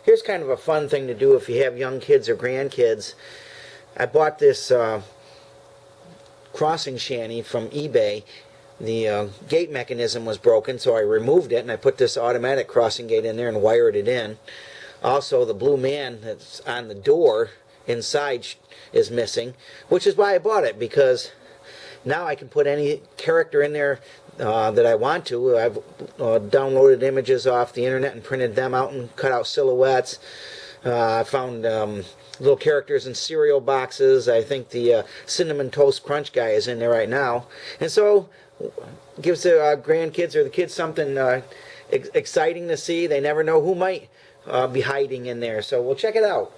here's kind of a fun thing to do if you have young kids or grandkids. I bought this crossing shanty from eBay. The gate mechanism was broken, so I removed it and I put this automatic crossing gate in there and wired it in. Also, the blue man that's on the door inside is missing, which is why I bought it, because now I can put any character in there that I want to. I've downloaded images off the internet and printed them out and cut out silhouettes. I found little characters in cereal boxes. I think the Cinnamon Toast Crunch guy is in there right now. And so gives the grandkids or the kids something exciting to see. They never know who might be hiding in there. So we'll check it out.